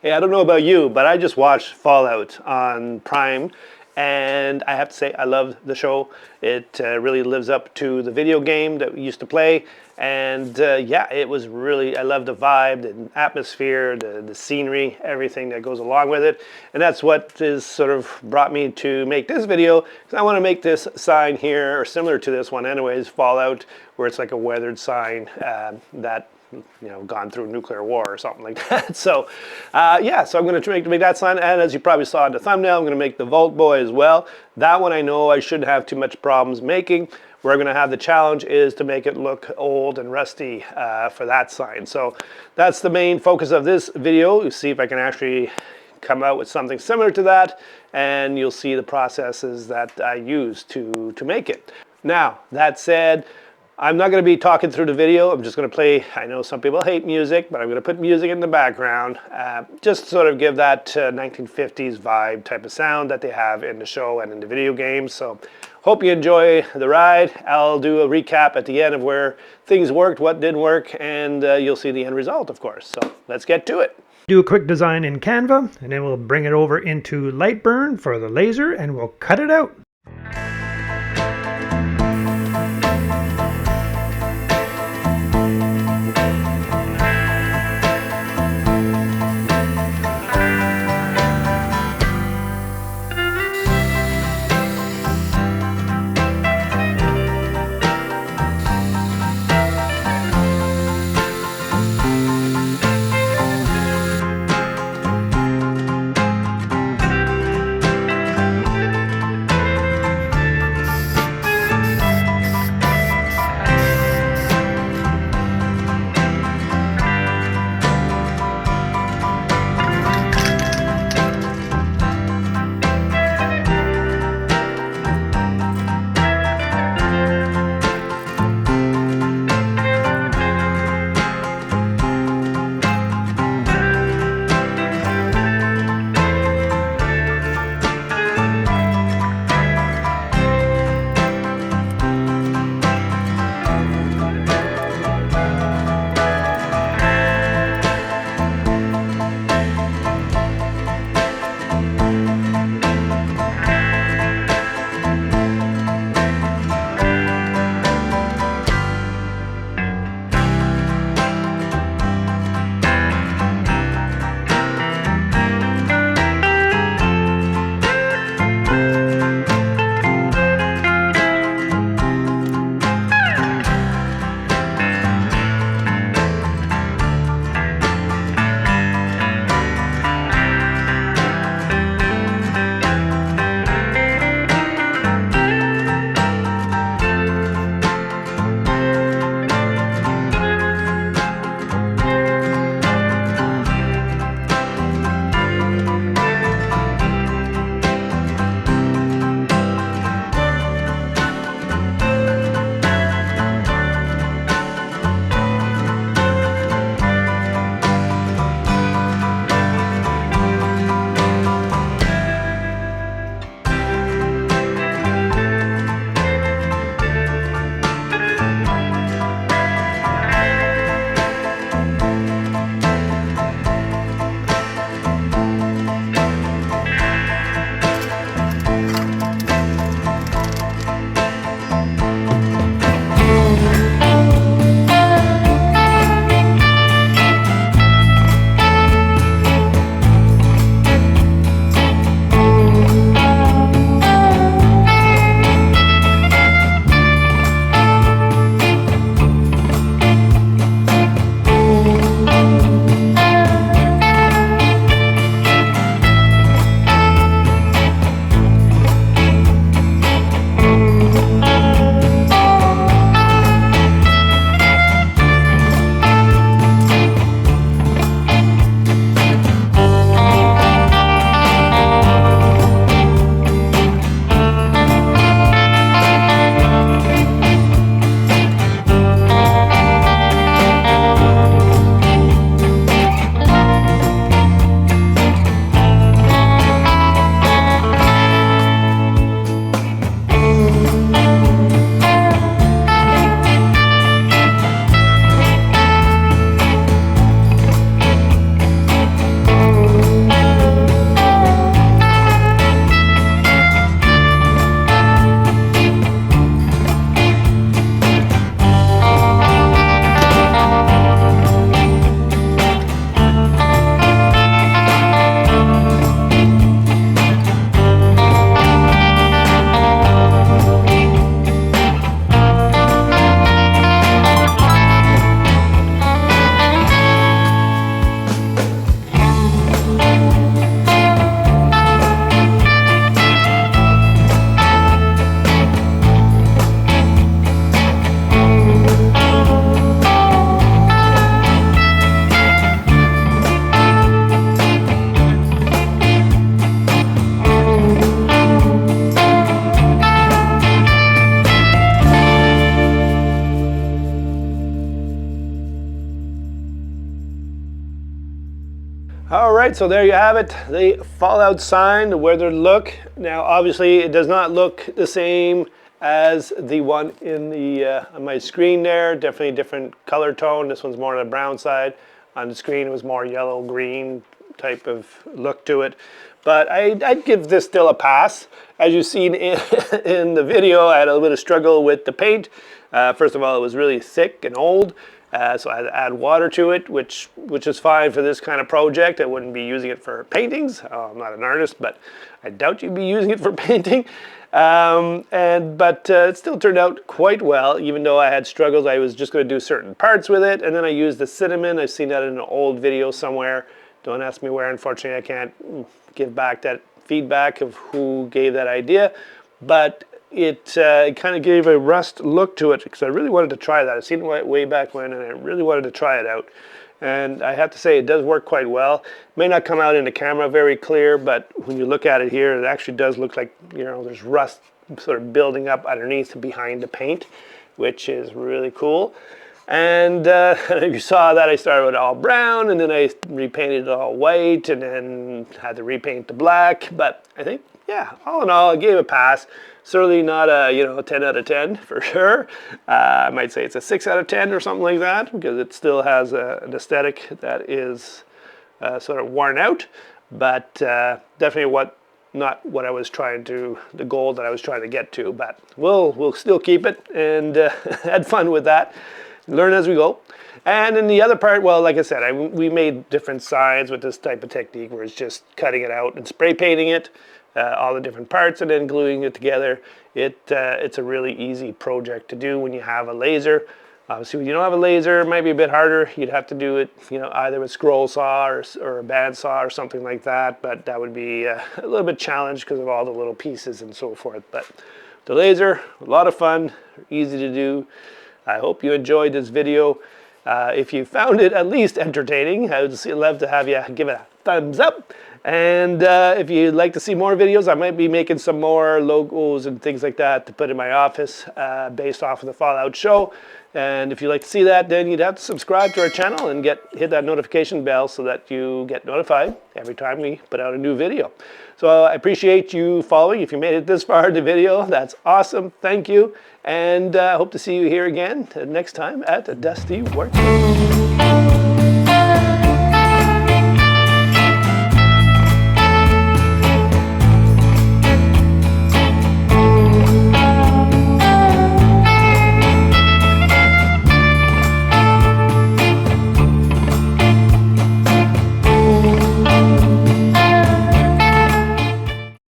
Hey, I don't know about you, but I just watched Fallout on Prime, and I have to say I love the show. It really lives up to the video game that we used to play, and yeah, it was really, I love the vibe, the atmosphere, the scenery, everything that goes along with it, and that's what is sort of brought me to make this video, because I want to make this sign here, or similar to this one anyways, Fallout, where it's like a weathered sign that gone through nuclear war or something like that. So, yeah, so I'm going to make that sign, and as you probably saw in the thumbnail, I'm going to make the Vault Boy as well. That one I know I shouldn't have too much problems making. Where I'm going to have the challenge is to make it look old and rusty for that sign. So that's the main focus of this video. You see if I can actually come out with something similar to that, and you'll see the processes that I use to make it. Now, that said, I'm not going to be talking through the video. I'm just going to play. I know some people hate music, but I'm going to put music in the background. Just sort of give that 1950s vibe type of sound that they have in the show and in the video games. So hope you enjoy the ride. I'll do a recap at the end of where things worked, what didn't work, and you'll see the end result, of course. So let's get to it. Do a quick design in Canva, and then we'll bring it over into Lightburn for the laser, and we'll cut it out. right, so there you have it, the Fallout sign, the weathered look. Now, obviously, it does not look the same as the one in the on my screen there. Definitely a different color tone. This one's more on the brown side. On the screen, it was more yellow-green type of look to it. But I'd give this still a pass. As you've seen in the video, I had a little bit of struggle with the paint. First of all, it was really thick and old. So I had to add water to it, which is fine for this kind of project. I wouldn't be using it for paintings. I'm not an artist, but I doubt you'd be using it for painting. But it still turned out quite well, even though I had struggles. I was just going to do certain parts with it, and then I used the cinnamon. I've seen that in an old video somewhere. Don't ask me where. Unfortunately, I can't give back that feedback of who gave that idea. But it kind of gave a rust look to it because I really wanted to try that. I've seen it way back when, and I really wanted to try it out. And I have to say, it does work quite well. It may not come out in the camera very clear, but when you look at it here, it actually does look like, you know, there's rust sort of building up underneath behind the paint, which is really cool. And if you saw that, I started with all brown, and then I repainted it all white, and then had to repaint the black. But I think, yeah, all in all, I gave it a pass. Certainly not a 10 out of 10 for sure. I might say it's a 6 out of 10 or something like that, because it still has an aesthetic that is sort of worn out, but definitely not what I was trying to, the goal that I was trying to get to. But we'll still keep it and had fun with that. Learn as we go. And in the other part, well, like I said, we made different signs with this type of technique where it's just cutting it out and spray painting it. All the different parts and then gluing it together. It's a really easy project to do when you have a laser. Obviously, when you don't have a laser, it might be a bit harder. You'd have to do it, either with scroll saw or a band saw or something like that. But that would be a little bit challenged because of all the little pieces and so forth. But the laser, a lot of fun, easy to do. I hope you enjoyed this video. If you found it at least entertaining, I would love to have you give it a thumbs up. And if you'd like to see more videos, I might be making some more logos and things like that to put in my office based off of the Fallout show. And if you'd like to see that, then you'd have to subscribe to our channel and hit that notification bell so that you get notified every time we put out a new video. So I appreciate you following. If you made it this far in the video, that's awesome. Thank you. And I hope to see you here again next time at Dusty Works.